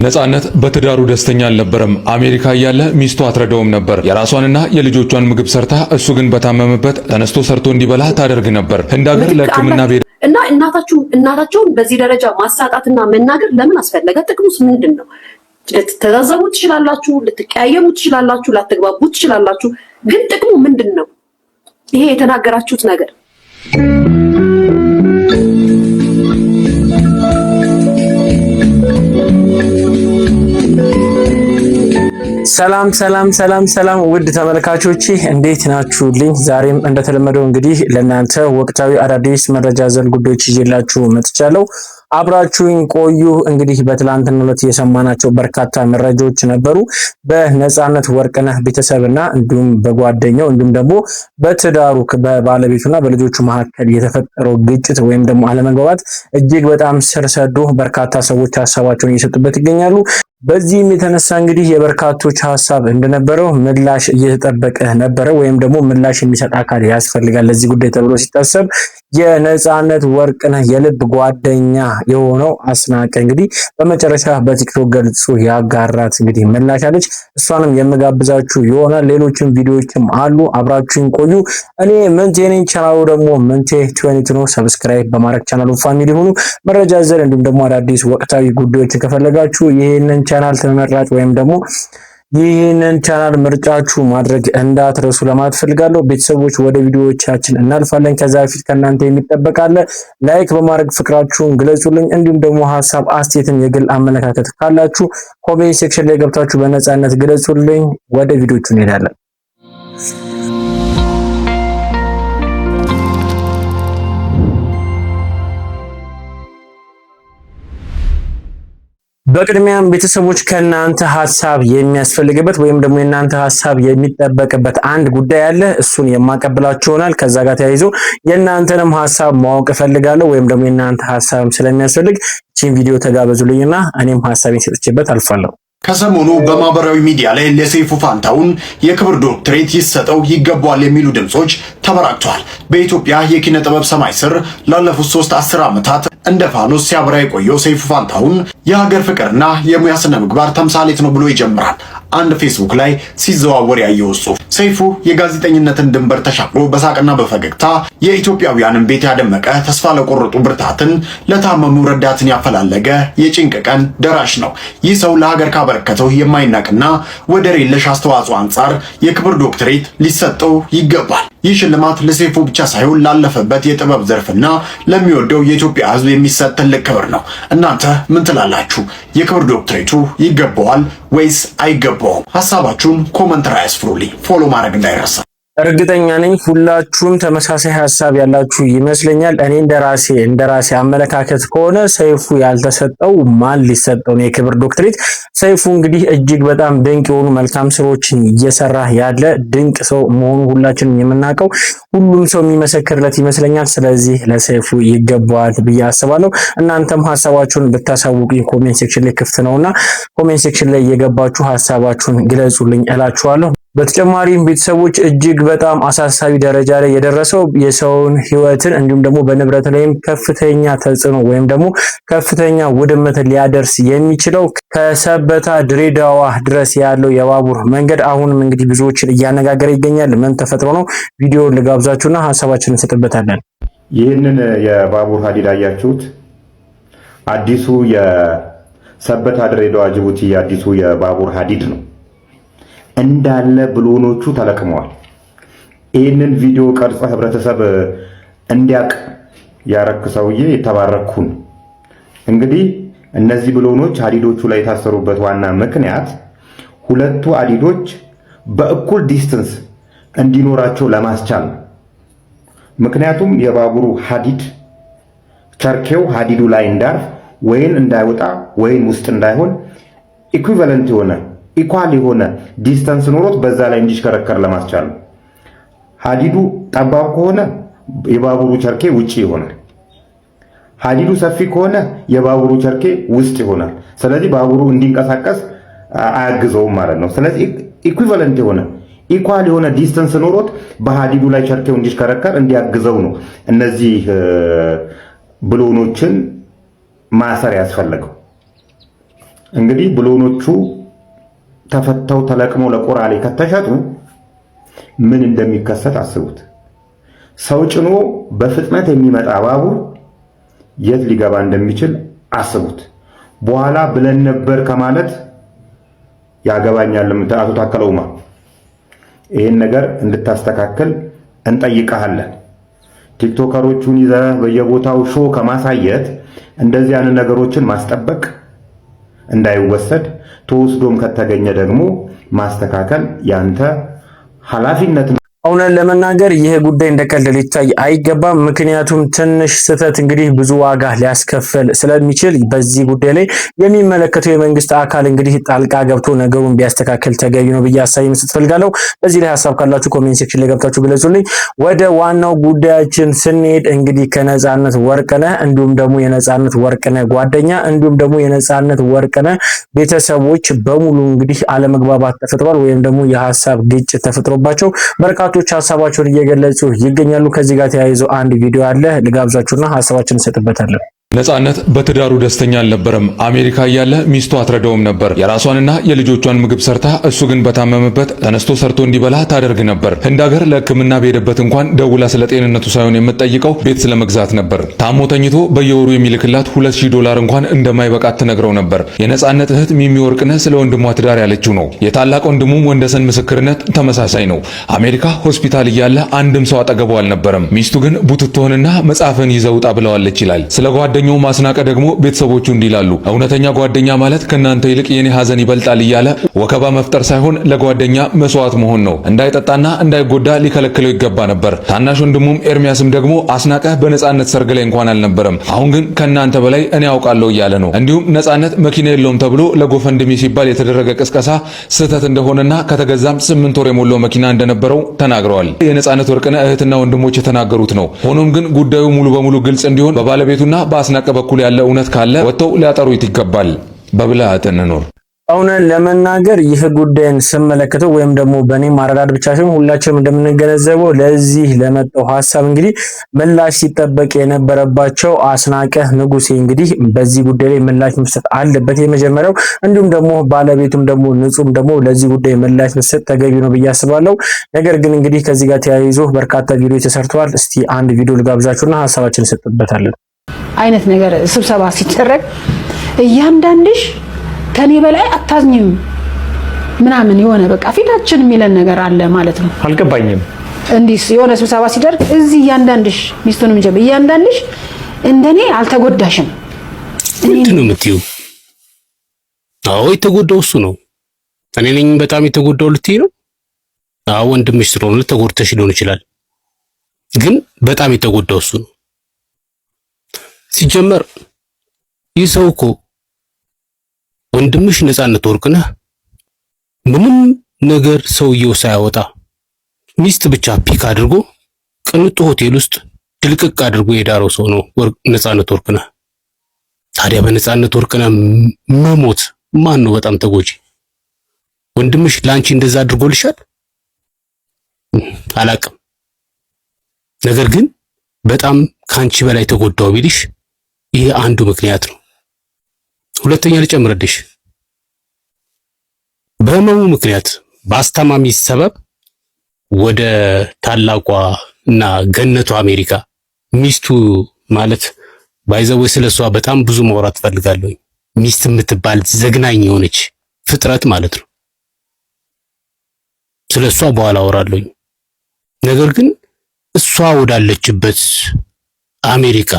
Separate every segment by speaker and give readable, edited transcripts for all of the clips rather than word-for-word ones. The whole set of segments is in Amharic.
Speaker 1: ነጻነት በትዳሩ ደስተኛ አልነበረም። አሜሪካ እያለ ሚስቱ አትረዳውም ነበር። የራሷንና የልጆቿን ምግብ ሰርታ እሱ ግን በታመመበት ተነስቶ ሰርቶ እንዲበላ ታደርግ ነበር። ህንድ ሀገር ለሕክምና ቤት
Speaker 2: እና እናታቸውን በዚህ ደረጃ ማሳጣትና መናገር ለምን አስፈለገ? ጥቅሙስ ምንድን ነው? ልትተዛዘቡ ትችላላችሁ፣ ልትቀያየሙ ትችላላችሁ፣ ላትግባቡ ትችላላችሁ። ግን ጥቅሙ ምንድን ነው? ይሄ የተናገራችሁት ነገር
Speaker 3: ሰላም ውድ ተመልካቾች እንዴት ናችሁልኝ? ዛሬም እንደተለመደው እንግዲህ ለእናንተ ወቅታዊ አዳዲስ መረጃ ዘል ጉዳዮች ይዤላችሁ መጥቻለሁ። አብራችሁኝ ቆዩ። እንግዲህ በትላንትናው ዕለት የሰማናቸው በርካታ መረጃዎች ነበሩ። በነጻነት ወርቅነህ ቤተሰብና እንዲሁም በጓደኛው እንዲሁም ደግሞ በትዳሩ በባለቤቱና በልጆቹ መካከል የተፈጠረው ግጭት ወይም ደግሞ አለመግባባት እጅግ በጣም ስር ሰዶ በርካታ ሰዎች ሀሳባቸውን እየሰጡበት ይገኛሉ። በዚህም የተነሳ እንግዲህ የበርካቶች ሀሳብ እንደነበረው ምላሽ እየተጠበቀ ነበረ፣ ወይም ደግሞ ምላሽ የሚሰጥ አካል ያስፈልጋል ለዚህ ጉዳይ ተብሎ ሲታሰብ የነጻነት ወርቅነህ የልብ ጓደኛ የሆነው አስናቀ እንግዲህ በመጨረሻ በቲክቶክ ገጹ ያጋራት እንግዲህ ምላሽ አለች። እሷንም የምጋብዛችሁ ይሆናል። ሌሎችም ቪዲዮዎችም አሉ። አብራችሁን ቆዩ። እኔ ምንቴ ነኝ። ቻናሉ ደግሞ ምንቴ 22 ነው። ሰብስክራይብ በማድረግ ቻናሉ ፋሚሊ ሁኑ። መረጃ ዘል እንዲሁም ደግሞ አዳዲስ ወቅታዊ ጉዳዮችን ከፈለጋችሁ ይሄንን ቻናል ተመራጭ ወይም ደግሞ ይህንን ቻናል ምርጫችሁ ማድረግ እንዳትረሱ ለማለት ፈልጋለሁ። ቤተሰቦች ወደ ቪዲዮዎቻችን እናልፋለን። ከዛ በፊት ከእናንተ የሚጠበቃለ ላይክ በማድረግ ፍቅራችሁን ግለጹልኝ። እንዲሁም ደግሞ ሀሳብ አስተያየትም የግል አመለካከት ካላችሁ ኮሜንት ሴክሽን ላይ ገብታችሁ በነጻነት ግለጹልኝ። ወደ ቪዲዮቹ እንሄዳለን። በቅድሚያም ቤተሰቦች ከናንተ ሐሳብ የሚያስፈልግበት ወይም ደግሞ የናንተ ሐሳብ የሚጠበቅበት አንድ ጉዳይ አለ። እሱን የማቀብላችሁ ይሆናል። ከዛ ጋር ተያይዞ የናንተንም ሐሳብ ማወቅ እፈልጋለሁ ወይም ደግሞ የናንተ ሐሳብም ስለሚያስፈልግ እቺን ቪዲዮ ተጋበዙልኝና እኔም ሐሳቤን ሰጥቼበት አልፋለሁ።
Speaker 4: ከሰሞኑ በማህበራዊ ሚዲያ ላይ ለሰይፉ ፋንታሁን የክብር ዶክትሬት ይሰጠው ይገባዋል የሚሉ ድምጾች ተበራክተዋል። በኢትዮጵያ የኪነ ጥበብ ሰማይ ስር ላለፉት 3 ዓመታት እንደ ፋኖስ ሲያበራ የቆየው ሰይፉ ፋንታሁን የሀገር ፍቅርና የሙያ ስነ ምግባር ተምሳሌት ነው ብሎ ይጀምራል አንድ ፌስቡክ ላይ ሲዘዋወር ያየው ጽሑፍ። ሰይፉ የጋዜጠኝነትን ድንበር ተሻግሮ በሳቅና በፈገግታ የኢትዮጵያውያንን ቤት ያደመቀ፣ ተስፋ ለቆረጡ ብርታትን፣ ለታመሙ ረዳትን ያፈላለገ የጭንቅ ቀን ደራሽ ነው። ይህ ሰው ለሀገር ካበረከተው የማይናቅና ወደር የለሽ አስተዋጽኦ አንጻር የክብር ዶክትሬት ሊሰጠው ይገባል። ይህ ሽልማት ለሰይፉ ብቻ ሳይሆን ላለፈበት የጥበብ ዘርፍና ለሚወደው የኢትዮጵያ ሕዝብ የሚሰጥ ትልቅ ክብር ነው። እናንተ ምን ትላላችሁ? የክብር ዶክትሬቱ ይገባዋል ወይስ አይገባውም? ሐሳባችሁን ኮመንት ላይ አስፍሩልኝ። ፎሎ ማድረግ እንዳይረሳ።
Speaker 3: እርግጠኛ ነኝ ሁላችሁም ተመሳሳይ ሐሳብ ያላችሁ ይመስለኛል። እኔ እንደራሴ አመለካከት ከሆነ ሰይፉ ያልተሰጠው ማን ሊሰጠው ነው የክብር ዶክትሬት? ሰይፉ እንግዲህ እጅግ በጣም ድንቅ የሆኑ መልካም ስራዎችን እየሰራ ያለ ድንቅ ሰው መሆኑ ሁላችንም የምናውቀው ሁሉም ሰው የሚመሰክርለት ይመስለኛል። ስለዚህ ለሰይፉ ይገባዋል ብዬ አስባለሁ። እናንተም ሐሳባችሁን ብታሳውቁኝ ኮሜንት ሴክሽን ላይ ክፍት ነውና ኮሜንት ሴክሽን ላይ እየገባችሁ ሐሳባችሁን ግለጹልኝ እላችኋለሁ። በተጨማሪም ቤተሰቦች እጅግ በጣም አሳሳቢ ደረጃ ላይ የደረሰው የሰውን ሕይወትን እንዲሁም ደግሞ በንብረት ላይም ከፍተኛ ተጽዕኖ ወይም ደግሞ ከፍተኛ ውድመት ሊያደርስ የሚችለው ከሰበታ ድሬዳዋ ድረስ ያለው የባቡር መንገድ አሁንም እንግዲህ ብዙዎችን እያነጋገረ ይገኛል። ምን ተፈጥሮ ነው? ቪዲዮውን ልጋብዛችሁና ሐሳባችንን እንሰጥበታለን።
Speaker 5: ይህንን የባቡር ሀዲድ አያችሁት? አዲሱ የሰበታ ድሬዳዋ ጅቡቲ አዲሱ የባቡር ሀዲድ ነው። እንዳለ ብሎኖቹ ተለቅመዋል። ይህንን ቪዲዮ ቀርጾ ህብረተሰብ እንዲያቅ ያረክ ሰውዬ የተባረኩን። እንግዲህ እነዚህ ብሎኖች ሀዲዶቹ ላይ የታሰሩበት ዋና ምክንያት ሁለቱ ሀዲዶች በእኩል ዲስተንስ እንዲኖራቸው ለማስቻል ነው። ምክንያቱም የባቡሩ ሀዲድ ቸርኬው ሀዲዱ ላይ እንዳርፍ ወይን እንዳይወጣ ወይን ውስጥ እንዳይሆን ኢኩቫለንት የሆነ ኢኳል የሆነ ዲስተንስ ኖሮት በዛ ላይ እንዲሽከረከር ለማስቻል ነው። ሀዲዱ ጠባብ ከሆነ የባቡሩ ቸርኬ ውጪ ይሆናል። ሀዲዱ ሰፊ ከሆነ የባቡሩ ቸርኬ ውስጥ ይሆናል። ስለዚህ ባቡሩ እንዲንቀሳቀስ አያግዘውም ማለት ነው። ስለዚህ ኢኩቫለንት የሆነ ኢኳል የሆነ ዲስተንስ ኖሮት በሀዲዱ ላይ ቸርኬው እንዲሽከረከር እንዲያግዘው ነው እነዚህ ብሎኖችን ማሰር ያስፈልገው። እንግዲህ ብሎኖቹ ተፈተው ተለቅመው ለቆራሌ ከተሸጡ ምን እንደሚከሰት አስቡት። ሰው ጭኖ በፍጥነት የሚመጣ ባቡር የት ሊገባ እንደሚችል አስቡት። በኋላ ብለን ነበር ከማለት ያገባኛል። አቶ ታከለ ኡማ ይህን ነገር እንድታስተካክል እንጠይቀሃለን። ቲክቶከሮቹን ይዘህ በየቦታው ሾው ከማሳየት እንደዚህ አይነት ነገሮችን ማስጠበቅ እንዳይወሰድ፣ ተወስዶም ከተገኘ ደግሞ ማስተካከል ያንተ ኃላፊነት ነው።
Speaker 3: እውነት ለመናገር ይሄ ጉዳይ እንደቀልድ ሊታይ አይገባም። ምክንያቱም ትንሽ ስህተት እንግዲህ ብዙ ዋጋ ሊያስከፍል ስለሚችል በዚህ ጉዳይ ላይ የሚመለከተው የመንግስት አካል እንግዲህ ጣልቃ ገብቶ ነገሩን ቢያስተካክል ተገቢ ነው ብዬ ሀሳብ መስጠት ፈልጋለሁ። በዚህ ላይ ሀሳብ ካላችሁ ኮሜንት ሴክሽን ላይ ገብታችሁ ግለጹልኝ። ወደ ዋናው ጉዳያችን ስንሄድ እንግዲህ ከነጻነት ወርቅነህ እንዲሁም ደግሞ የነጻነት ወርቅነህ ጓደኛ እንዲሁም ደግሞ የነጻነት ወርቅነህ ቤተሰቦች በሙሉ እንግዲህ አለመግባባት ተፈጥሯል፣ ወይም ደግሞ የሀሳብ ግጭት ተፈጥሮባቸው በርካቶች ሀሳባቸውን እየገለጹ ይገኛሉ። ከዚህ ጋር ተያይዞ አንድ ቪዲዮ አለ፣ ልጋብዛችሁና ሀሳባችንን እንሰጥበታለን።
Speaker 1: ነጻነት በትዳሩ ደስተኛ አልነበረም። አሜሪካ እያለ ሚስቱ አትረዳውም ነበር። የራሷንና የልጆቿን ምግብ ሰርታ እሱ ግን በታመመበት ተነስቶ ሰርቶ እንዲበላ ታደርግ ነበር። ህንድ ሀገር ለሕክምና በሄደበት እንኳን ደውላ ስለ ጤንነቱ ሳይሆን የምትጠይቀው ቤት ስለመግዛት ነበር። ታሞ ተኝቶ በየወሩ የሚልክላት $2000 እንኳን እንደማይበቃት ትነግረው ነበር። የነጻነት እህት ሚሚ ወርቅነህ ስለ ወንድሟ ትዳር ያለችው ነው። የታላቅ ወንድሙም ወንደሰን ምስክርነት ተመሳሳይ ነው። አሜሪካ ሆስፒታል እያለ አንድም ሰው አጠገቡ አልነበረም። ሚስቱ ግን ቡትቶህንና መጽሐፍን ይዘውጣ ብለዋለች ይላል። ስለ ጓደኛው ማስናቀ ደግሞ ቤተሰቦቹ እንዲላሉ እውነተኛ ጓደኛ ማለት ከናንተ ይልቅ የኔ ሐዘን ይበልጣል እያለ ወከባ መፍጠር ሳይሆን ለጓደኛ መስዋዕት መሆን ነው። እንዳይጠጣና እንዳይጎዳ ሊከለክለው ይገባ ነበር። ታናሽ ወንድሙም ኤርሚያስም ደግሞ አስናቀ በነጻነት ሰርግ ላይ እንኳን አልነበረም፣ አሁን ግን ከናንተ በላይ እኔ አውቃለሁ እያለ ነው። እንዲሁም ነጻነት መኪና የለውም ተብሎ ለጎፈንድሚ ሲባል የተደረገ ቅስቀሳ ስህተት እንደሆነና ከተገዛም 8 ወር የሞላው መኪና እንደነበረው ተናግረዋል። የነጻነት ወርቅነህ እህትና ወንድሞች የተናገሩት ነው። ሆኖም ግን ጉዳዩ ሙሉ በሙሉ ግልጽ እንዲሆን በባለቤቱና በአስናቀ በኩል ያለ እውነት ካለ ወጥተው ሊያጠሩት ይገባል። በብልሃት እንኖር።
Speaker 3: እውነት ለመናገር ይህ ጉዳይን ስመለከተው ወይም ደግሞ በእኔ ማረዳድ ብቻ ሳይሆን ሁላችንም እንደምንገነዘበው ለዚህ ለመጣው ሀሳብ እንግዲህ ምላሽ ሲጠበቅ የነበረባቸው አስናቀ ንጉሴ እንግዲህ በዚህ ጉዳይ ላይ ምላሽ መስጠት አለበት የመጀመሪያው። እንዲሁም ደግሞ ባለቤቱም ደግሞ ንጹም ደግሞ ለዚህ ጉዳይ ምላሽ መስጠት ተገቢ ነው ብዬ አስባለሁ። ነገር ግን እንግዲህ ከዚህ ጋር ተያይዞ በርካታ ቪዲዮ ተሰርተዋል። እስቲ አንድ ቪዲዮ ልጋብዛችሁና ሀሳባችንን እንሰጥበታለን።
Speaker 6: አይነት ነገር ስብሰባ ሲደረግ እያንዳንድሽ ከኔ በላይ አታዝኝም ምናምን የሆነ በቃ ፊታችን የሚለን ነገር አለ ማለት ነው።
Speaker 3: አልገባኝም።
Speaker 6: እንዲህ የሆነ ስብሰባ ሲደርግ እዚህ እያንዳንድሽ ሚስቱንም ጀብ እያንዳንድሽ እንደኔ አልተጎዳሽም።
Speaker 7: ምንድን ነው የምትይው? አዎ የተጎዳው እሱ ነው። እኔ ነኝ በጣም የተጎዳው ልትይ ነው? አዎ ወንድምሽ ስለሆነ ተጎድተሽ ሊሆን ይችላል፣ ግን በጣም የተጎዳው እሱ ነው። ሲጀመር ይህ ሰው እኮ ወንድምሽ ነጻነት ወርቅነህ ምንም ነገር ሰውየው ሳያወጣ ሚስት ብቻ ፒክ አድርጎ ቅንጡ ሆቴል ውስጥ ድልቅቅ አድርጎ የዳረው ሰው ነው ነጻነት ወርቅነህ። ታዲያ በነጻነት ወርቅነህ መሞት ማን ነው በጣም ተጎጂ? ወንድምሽ ላንቺ እንደዛ አድርጎልሻል? አላቅም። ነገር ግን በጣም ካንቺ በላይ ተጎዳው ቢልሽ ይሄ አንዱ ምክንያት ነው። ሁለተኛ ልጨምርልሽ፣ በህመሙ ምክንያት በአስታማሚ ሰበብ ወደ ታላቋ እና ገነቱ አሜሪካ ሚስቱ ማለት ባይዘው ስለሷ በጣም ብዙ ማውራት ፈልጋለሁ። ሚስት የምትባል ዘግናኝ የሆነች ፍጥረት ማለት ነው። ስለሷ በኋላ አወራለሁ። ነገር ግን እሷ ወዳለችበት አሜሪካ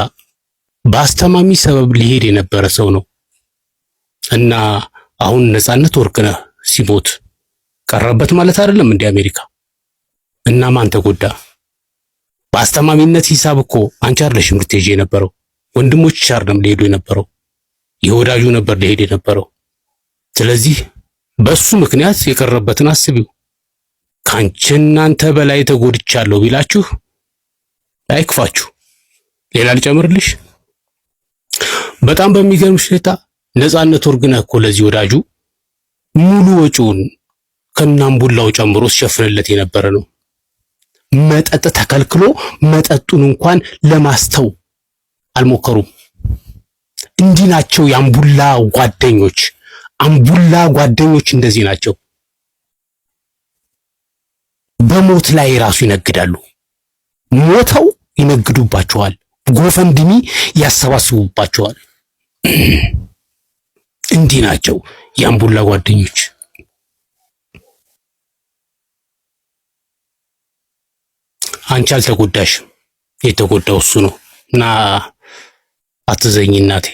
Speaker 7: በአስተማሚ ሰበብ ሊሄድ የነበረ ሰው ነው እና አሁን ነጻነት ወርቅነህ ሲሞት ቀረበት ማለት አይደለም እንደ አሜሪካ። እና ማን ተጎዳ? በአስተማሚነት ሂሳብ እኮ አንቺ አይደለሽም ልትሄጂ የነበረው፣ ወንድሞችሽ አይደለም ሊሄዱ የነበረው፣ የወዳጁ ነበር ሊሄድ የነበረው። ስለዚህ በሱ ምክንያት የቀረበትን አስቢው። ካንቺ እናንተ በላይ ተጎድቻለሁ ቢላችሁ አይክፋችሁ። ሌላ ልጨምርልሽ፣ በጣም በሚገርምሽ ሁኔታ ነጻነት ወርቅነህ እኮ ለዚህ ወዳጁ ሙሉ ወጪውን ከናምቡላው ጨምሮ ሲሸፍንለት የነበረ ነው። መጠጥ ተከልክሎ መጠጡን እንኳን ለማስተው አልሞከሩም። እንዲህ ናቸው የአምቡላ ጓደኞች። አምቡላ ጓደኞች እንደዚህ ናቸው። በሞት ላይ ራሱ ይነግዳሉ። ሞተው ይነግዱባቸዋል። ጎፈንድሚ ያሰባስቡባቸዋል። እንዲህ ናቸው የአምቡላ ጓደኞች። አንቺ አልተጎዳሽም፣ የተጎዳው እሱ ነው እና አትዘኝ እናቴ።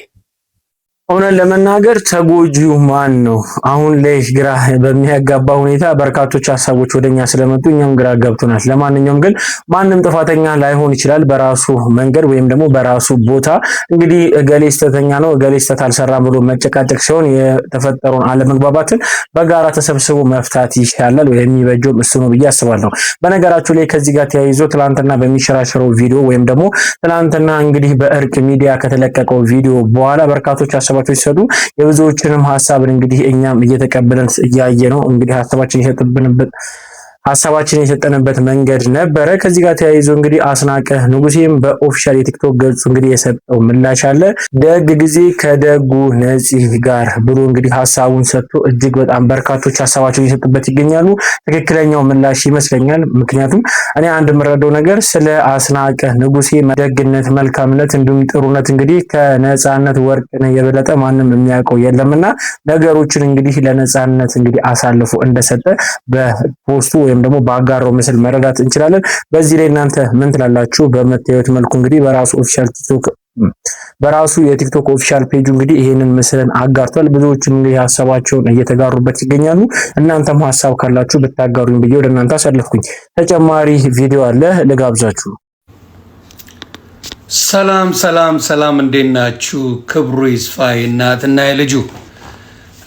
Speaker 3: እውነት ለመናገር ተጎጂው ማን ነው? አሁን ላይ ግራ በሚያጋባ ሁኔታ በርካቶች ሀሳቦች ወደኛ ስለመጡ እኛም ግራ ገብቶናል። ለማንኛውም ግን ማንም ጥፋተኛ ላይሆን ይችላል በራሱ መንገድ ወይም ደግሞ በራሱ ቦታ። እንግዲህ እገሌ ስተተኛ ነው እገሌ ስተት አልሰራም ብሎ መጨቃጨቅ ሲሆን የተፈጠረውን አለመግባባትን በጋራ ተሰብስቦ መፍታት ይሻላል። የሚበጀውም እሱ ነው ብዬ አስባለሁ። በነገራችሁ ላይ ከዚህ ጋር ተያይዞ ትላንትና በሚሸራሸረው ቪዲዮ ወይም ደግሞ ትላንትና እንግዲህ በእርቅ ሚዲያ ከተለቀቀው ቪዲዮ በኋላ በርካቶች ሲሰጡ የብዙዎችንም ሀሳብን እንግዲህ እኛም እየተቀበለን እያየ ነው። እንግዲህ ሀሳባችን የሰጠንበት መንገድ ነበረ። ከዚህ ጋር ተያይዞ እንግዲህ አስናቀ ንጉሴም በኦፊሻል የቲክቶክ ገጹ እንግዲህ የሰጠው ምላሽ አለ። ደግ ጊዜ ከደጉ ነፂ ጋር ብሎ እንግዲህ ሀሳቡን ሰጥቶ እጅግ በጣም በርካቶች ሀሳባቸውን እየሰጡበት ይገኛሉ። ትክክለኛው ምላሽ ይመስለኛል። ምክንያቱም እኔ አንድ የምረዳው ነገር ስለ አስናቀ ንጉሴ ደግነት፣ መልካምነት እንዲሁም ጥሩነት እንግዲህ ከነፃነት ወርቅነህ የበለጠ ማንም የሚያውቀው የለምና ነገሮችን እንግዲህ ለነፃነት እንግዲህ አሳልፎ እንደሰጠ በፖስቱ ወይም ደግሞ በአጋራው ምስል መረዳት እንችላለን። በዚህ ላይ እናንተ ምን ትላላችሁ? በመታየት መልኩ እንግዲህ በራሱ የቲክቶክ ኦፊሻል ፔጁ እንግዲህ ይሄንን ምስልን አጋርቷል። ብዙዎችም እንግዲህ ሀሳባቸውን እየተጋሩበት ይገኛሉ። እናንተም ሀሳብ ካላችሁ ብታጋሩኝ ብዬ ወደ እናንተ አሳልፍኩኝ። ተጨማሪ ቪዲዮ አለ ልጋብዛችሁ።
Speaker 8: ሰላም ሰላም ሰላም፣ እንዴት ናችሁ? ክብሩ ይስፋ እናትና የልጁ።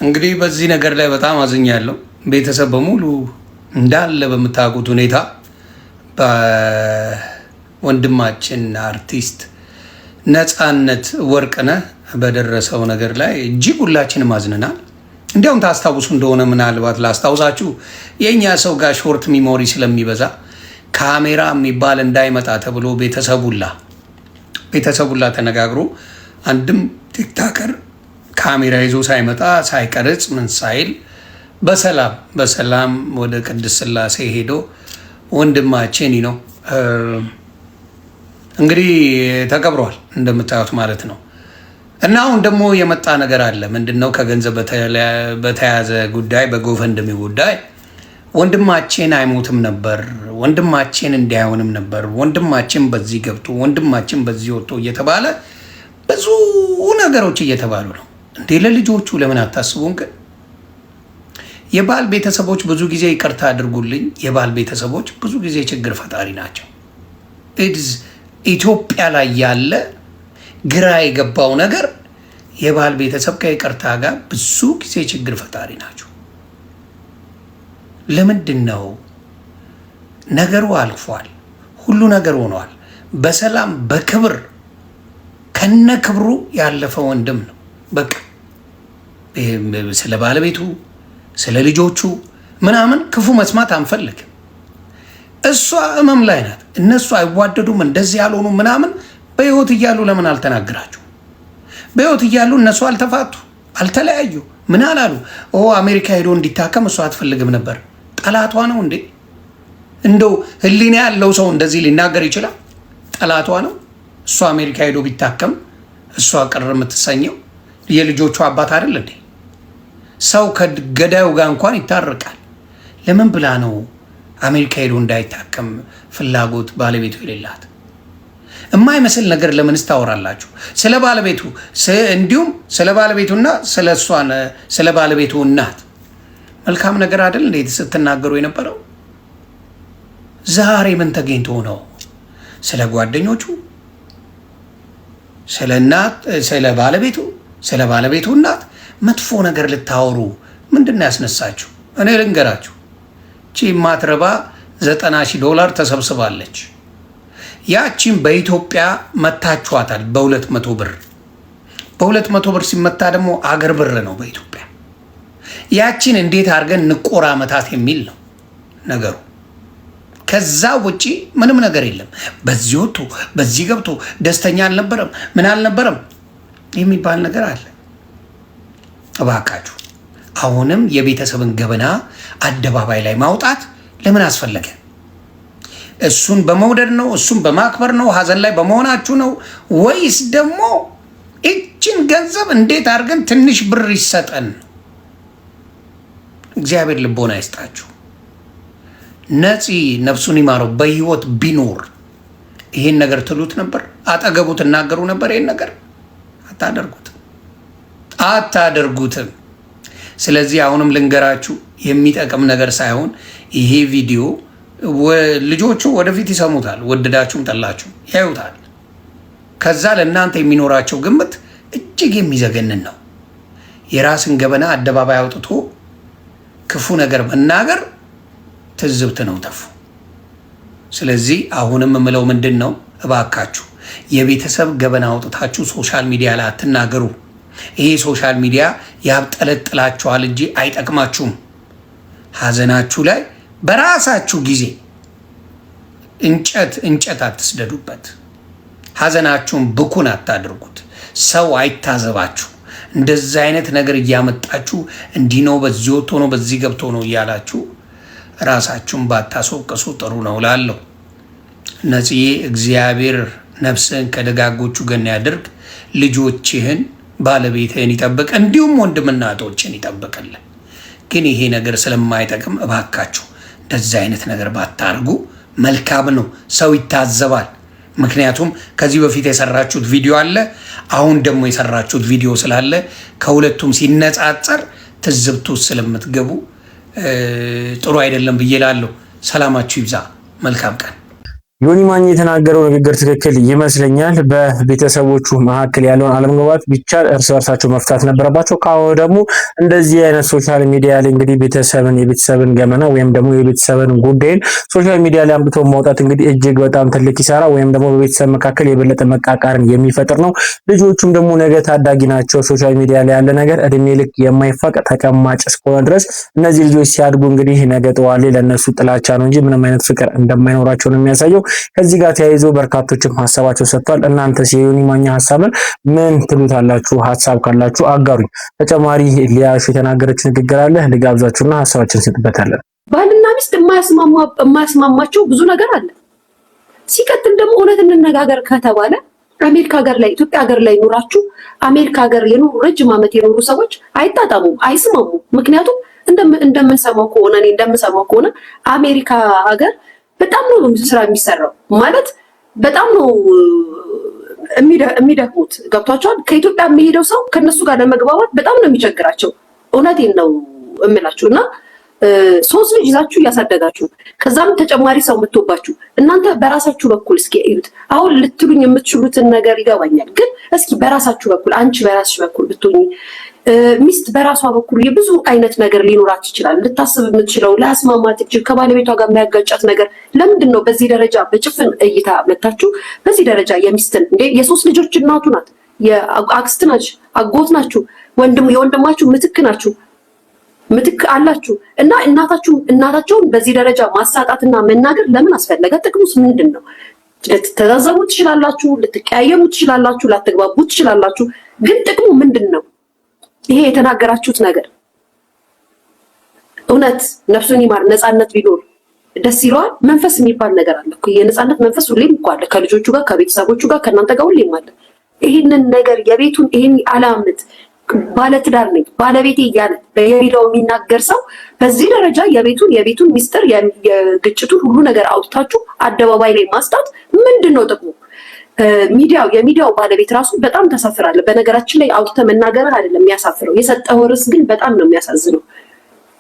Speaker 8: እንግዲህ በዚህ ነገር ላይ በጣም አዝኛለሁ። ቤተሰብ በሙሉ እንዳለ በምታውቁት ሁኔታ በወንድማችን አርቲስት ነፃነት ወርቅነህ በደረሰው ነገር ላይ እጅግ ሁላችንም አዝነናል። እንዲያውም ታስታውሱ እንደሆነ ምናልባት ላስታውሳችሁ፣ የእኛ ሰው ጋር ሾርት ሚሞሪ ስለሚበዛ ካሜራ የሚባል እንዳይመጣ ተብሎ ቤተሰቡላ ተነጋግሮ አንድም ቲክታከር ካሜራ ይዞ ሳይመጣ ሳይቀርጽ ምን ሳይል በሰላም ወደ ቅድስት ሥላሴ ሄዶ ወንድማችን ነው እንግዲህ ተቀብሯል እንደምታዩት ማለት ነው። እና አሁን ደግሞ የመጣ ነገር አለ። ምንድነው? ከገንዘብ በተያያዘ ጉዳይ በጎፈንድሚ ጉዳይ ወንድማችን አይሞትም ነበር፣ ወንድማችን እንዲያውንም ነበር፣ ወንድማችን በዚህ ገብቶ ወንድማችን በዚህ ወጥቶ እየተባለ ብዙ ነገሮች እየተባሉ ነው። እንዴ ለልጆቹ ለምን አታስቡም? ግን የባል ቤተሰቦች ብዙ ጊዜ ይቅርታ አድርጉልኝ፣ የባል ቤተሰቦች ብዙ ጊዜ ችግር ፈጣሪ ናቸው። ኢትዮጵያ ላይ ያለ ግራ የገባው ነገር የባል ቤተሰብ ከይቅርታ ጋር ብዙ ጊዜ ችግር ፈጣሪ ናቸው። ለምንድን ነው? ነገሩ አልፏል፣ ሁሉ ነገር ሆኗል። በሰላም በክብር ከነ ክብሩ ያለፈ ወንድም ነው። በቃ ስለ ባለቤቱ ስለ ልጆቹ ምናምን ክፉ መስማት አንፈልግም። እሷ እመም ላይ ናት። እነሱ አይዋደዱም እንደዚህ ያልሆኑ ምናምን። በህይወት እያሉ ለምን አልተናገራችሁ? በህይወት እያሉ እነሱ አልተፋቱ፣ አልተለያዩ፣ ምን አላሉ? አሜሪካ ሄዶ እንዲታከም እሷ አትፈልግም ነበር። ጠላቷ ነው እንዴ? እንደው ህሊና ያለው ሰው እንደዚህ ሊናገር ይችላል? ጠላቷ ነው። እሷ አሜሪካ ሄዶ ቢታከም እሷ ቅር የምትሰኘው የልጆቹ አባት አይደል እንዴ? ሰው ከገዳዩ ጋር እንኳን ይታረቃል። ለምን ብላ ነው አሜሪካ ሄዶ እንዳይታከም ፍላጎት ባለቤቱ የሌላት? የማይመስል ነገር ለምንስ ታወራላችሁ? ስለ ባለቤቱ እንዲሁም ስለ ባለቤቱና ስለ ባለቤቱ እናት መልካም ነገር አይደል እንዴ ስትናገሩ የነበረው? ዛሬ ምን ተገኝቶ ነው? ስለ ጓደኞቹ፣ ስለ እናት፣ ስለ ባለቤቱ እናት መጥፎ ነገር ልታወሩ ምንድነው ያስነሳችሁ? እኔ ልንገራችሁ፣ ቺ ማትረባ $90,000 ተሰብስባለች። ያቺን በኢትዮጵያ መታችኋታል በ200 ብር። በ200 ብር ሲመታ ደግሞ አገር ብር ነው በኢትዮጵያ። ያቺን እንዴት አድርገን እንቆራመታት የሚል ነው ነገሩ። ከዛ ውጪ ምንም ነገር የለም። በዚህ ወጥቶ በዚህ ገብቶ ደስተኛ አልነበረም ምን አልነበረም የሚባል ነገር አለ። እባካችሁ አሁንም የቤተሰብን ገበና አደባባይ ላይ ማውጣት ለምን አስፈለገ? እሱን በመውደድ ነው? እሱን በማክበር ነው? ሀዘን ላይ በመሆናችሁ ነው? ወይስ ደግሞ እችን ገንዘብ እንዴት አድርገን ትንሽ ብር ይሰጠን? እግዚአብሔር ልቦና ይስጣችሁ። ነፂ ነፍሱን ይማረው በህይወት ቢኖር ይሄን ነገር ትሉት ነበር? አጠገቡ ትናገሩ ነበር? ይሄን ነገር አታደርጉትም። ስለዚህ አሁንም ልንገራችሁ፣ የሚጠቅም ነገር ሳይሆን ይሄ ቪዲዮ ልጆቹ ወደፊት ይሰሙታል፣ ወደዳችሁም ጠላችሁም ያዩታል። ከዛ ለእናንተ የሚኖራቸው ግምት እጅግ የሚዘገንን ነው። የራስን ገበና አደባባይ አውጥቶ ክፉ ነገር መናገር ትዝብት ነው ተፉ። ስለዚህ አሁንም የምለው ምንድን ነው፣ እባካችሁ የቤተሰብ ገበና አውጥታችሁ ሶሻል ሚዲያ ላይ አትናገሩ። ይሄ ሶሻል ሚዲያ ያብጠለጥላችኋል እንጂ አይጠቅማችሁም። ሀዘናችሁ ላይ በራሳችሁ ጊዜ እንጨት አትስደዱበት። ሀዘናችሁን ብኩን አታድርጉት። ሰው አይታዘባችሁ። እንደዚህ አይነት ነገር እያመጣችሁ እንዲህ ነው፣ በዚህ ወጥቶ ነው፣ በዚህ ገብቶ ነው እያላችሁ ራሳችሁን ባታስወቅሱ ጥሩ ነው ላለሁ። ነጽዬ እግዚአብሔር ነፍስህን ከደጋጎቹ ገና ያድርግ። ልጆችህን ባለቤትህን ይጠብቅ፣ እንዲሁም ወንድምና እህቶችን ይጠብቅልን። ግን ይሄ ነገር ስለማይጠቅም እባካችሁ እንደዚህ አይነት ነገር ባታርጉ መልካም ነው። ሰው ይታዘባል። ምክንያቱም ከዚህ በፊት የሰራችሁት ቪዲዮ አለ፣ አሁን ደግሞ የሰራችሁት ቪዲዮ ስላለ ከሁለቱም ሲነጻጸር ትዝብቱ ስለምትገቡ ጥሩ አይደለም ብዬ እላለሁ። ሰላማችሁ ይብዛ። መልካም ቀን።
Speaker 3: ዮኒ ማኛ የተናገረው ንግግር ትክክል ይመስለኛል። በቤተሰቦቹ መካከል ያለውን አለመግባባት ቢቻል እርስ በርሳቸው መፍታት ነበረባቸው። ካሁን ደግሞ እንደዚህ አይነት ሶሻል ሚዲያ ላይ እንግዲህ የቤተሰብን ገመና ወይም ደግሞ የቤተሰብን ጉዳይን ሶሻል ሚዲያ ላይ አምጥቶ ማውጣት እንግዲህ እጅግ በጣም ትልቅ ይሰራ ወይም ደግሞ በቤተሰብ መካከል የበለጠ መቃቃርን የሚፈጥር ነው። ልጆቹም ደግሞ ነገ ታዳጊ ናቸው። ሶሻል ሚዲያ ላይ ያለ ነገር እድሜ ልክ የማይፋቅ ተቀማጭ እስከሆነ ድረስ እነዚህ ልጆች ሲያድጉ እንግዲህ ነገ ጠዋት ላይ ለነሱ ጥላቻ ነው እንጂ ምንም አይነት ፍቅር እንደማይኖራቸው ነው የሚያሳየው። ከዚህ ጋር ተያይዞ በርካቶችም ሀሳባቸው ሰጥቷል። እናንተ የዮኒ ማኛ ሀሳብን ምን ትሉታላችሁ? ሀሳብ ካላችሁ አጋሩኝ። ተጨማሪ ሊያሹ የተናገረችው ንግግር አለ፣ ልጋብዛችሁና ሀሳባችን እንሰጥበታለን።
Speaker 2: ባልና ሚስት የማያስማማቸው ብዙ ነገር አለ። ሲቀጥል ደግሞ እውነት እንነጋገር ከተባለ አሜሪካ ሀገር ላይ ኢትዮጵያ ሀገር ላይ ኖራችሁ አሜሪካ ሀገር የኖሩ ረጅም ዓመት የኖሩ ሰዎች አይጣጣሙም፣ አይስማሙም። ምክንያቱም እንደምንሰማው ከሆነ እኔ እንደምሰማው ከሆነ አሜሪካ ሀገር በጣም ነው ስራ የሚሰራው፣ ማለት በጣም ነው የሚደክሙት። ገብቷቸዋል። ከኢትዮጵያ የሚሄደው ሰው ከነሱ ጋር ለመግባባት በጣም ነው የሚቸግራቸው። እውነቴን ነው እምላችሁ። እና 3 ልጅ ይዛችሁ እያሳደጋችሁ ከዛም ተጨማሪ ሰው መጥቶባችሁ እናንተ በራሳችሁ በኩል እስኪ እዩት። አሁን ልትሉኝ የምትችሉትን ነገር ይገባኛል፣ ግን እስኪ በራሳችሁ በኩል አንቺ በራስሽ በኩል ብትሆኚ ሚስት በራሷ በኩል የብዙ አይነት ነገር ሊኖራት ይችላል። ልታስብ የምትችለው ላስማማት ይችላል። ከባለቤቷ ጋር የሚያጋጫት ነገር ለምንድን ነው? በዚህ ደረጃ በጭፍን እይታ መታችሁ በዚህ ደረጃ የሚስትን እንዴ የ3 ልጆች እናቱ ናት፣ የአክስት ናችሁ፣ አጎት ናችሁ፣ የወንድማችሁ ምትክ ናችሁ፣ ምትክ አላችሁ እና እናታቸውን በዚህ ደረጃ ማሳጣትና መናገር ለምን አስፈለገ? ጥቅሙስ ምንድን ነው? ልትተዛዘቡ ትችላላችሁ፣ ልትቀያየሙ ትችላላችሁ፣ ላትግባቡ ትችላላችሁ። ግን ጥቅሙ ምንድን ነው? ይሄ የተናገራችሁት ነገር እውነት ነፍሱን ይማር ነፃነት ቢኖር ደስ ይለዋል። መንፈስ የሚባል ነገር አለ እኮ። የነፃነት መንፈስ ሁሌም እኮ አለ፣ ከልጆቹ ጋር ከቤተሰቦቹ ጋር ከእናንተ ጋር ሁሌም አለ። ይህንን ነገር የቤቱን ይህን አላምት ባለትዳር ነኝ ባለቤቴ እያለ በየሚዲያው የሚናገር ሰው በዚህ ደረጃ የቤቱን ሚስጥር የግጭቱን ሁሉ ነገር አውጥታችሁ አደባባይ ላይ ማስጣት ምንድን ነው ጥቅሙ? የሚዲያው ባለቤት ራሱ በጣም ተሳፍራለ። በነገራችን ላይ አውጥተህ መናገርህ አይደለም የሚያሳፍረው፣ የሰጠው ርዕስ ግን በጣም ነው የሚያሳዝነው።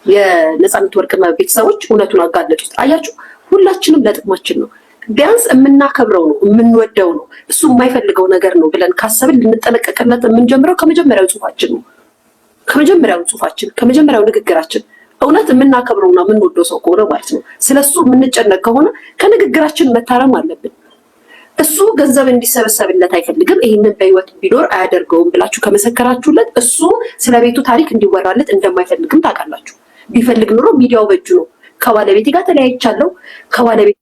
Speaker 2: የነፃነት ወርቅና ቤተሰቦች እውነቱን አጋለጡት። አያችሁ፣ ሁላችንም ለጥቅማችን ነው። ቢያንስ የምናከብረው ነው የምንወደው ነው እሱ የማይፈልገው ነገር ነው ብለን ካሰብን ልንጠነቀቅለት የምንጀምረው ከመጀመሪያው ጽሁፋችን ነው። ከመጀመሪያው ንግግራችን እውነት የምናከብረውና የምንወደው ሰው ከሆነ ማለት ነው። ስለሱ የምንጨነቅ ከሆነ ከንግግራችን መታረም አለብን። እሱ ገንዘብ እንዲሰበሰብለት አይፈልግም፣ ይህንን በህይወት ቢኖር አያደርገውም ብላችሁ ከመሰከራችሁለት እሱ ስለ ቤቱ ታሪክ እንዲወራለት እንደማይፈልግም ታውቃላችሁ። ቢፈልግ ኑሮ ሚዲያው በእጁ ነው። ከባለቤቴ ጋር ተለያይቻለሁ ከባለቤት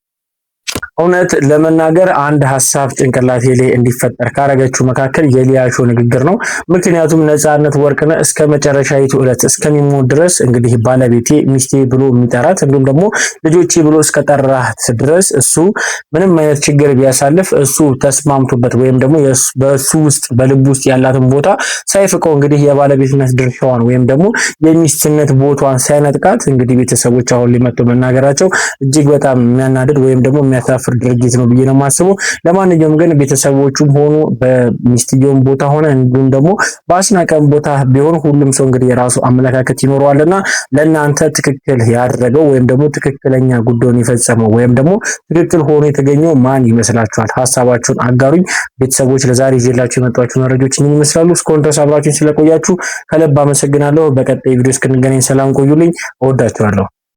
Speaker 3: እውነት ለመናገር አንድ ሀሳብ ጭንቅላቴ ላይ እንዲፈጠር ካረገችው መካከል የሊያሾ ንግግር ነው። ምክንያቱም ነፃነት ወርቅነህ እስከ መጨረሻዊቱ ዕለት እስከሚሞት ድረስ እንግዲህ ባለቤቴ ሚስቴ ብሎ የሚጠራት እንዲሁም ደግሞ ልጆቼ ብሎ እስከጠራት ድረስ እሱ ምንም አይነት ችግር ቢያሳልፍ እሱ ተስማምቶበት ወይም ደግሞ በእሱ ውስጥ በልብ ውስጥ ያላትን ቦታ ሳይፍቀው እንግዲህ የባለቤትነት ድርሻዋን ወይም ደግሞ የሚስትነት ቦታዋን ሳይነጥቃት እንግዲህ ቤተሰቦች አሁን ሊመጡ መናገራቸው እጅግ በጣም የሚያናድድ ወይም ደግሞ የሚያሳፍር ድርጊት ነው ብዬ ነው የማስበው። ለማንኛውም ግን ቤተሰቦቹም ሆኑ በሚስትየውም ቦታ ሆነ እንዲሁም ደግሞ በአስናቀም ቦታ ቢሆን ሁሉም ሰው እንግዲህ የራሱ አመለካከት ይኖረዋልና ለእናንተ ትክክል ያደረገው ወይም ደግሞ ትክክለኛ ጉዳዩን የፈጸመው ወይም ደግሞ ትክክል ሆኖ የተገኘው ማን ይመስላችኋል? ሀሳባችሁን አጋሩኝ። ቤተሰቦች ለዛሬ ይዤላችሁ የመጣችሁ መረጃዎች ምን ይመስላሉ? እስካሁን ድረስ አብራችሁን ስለቆያችሁ ከልብ አመሰግናለሁ። በቀጣይ ቪዲዮ እስክንገናኝ ሰላም ቆዩልኝ። እወዳችኋለሁ።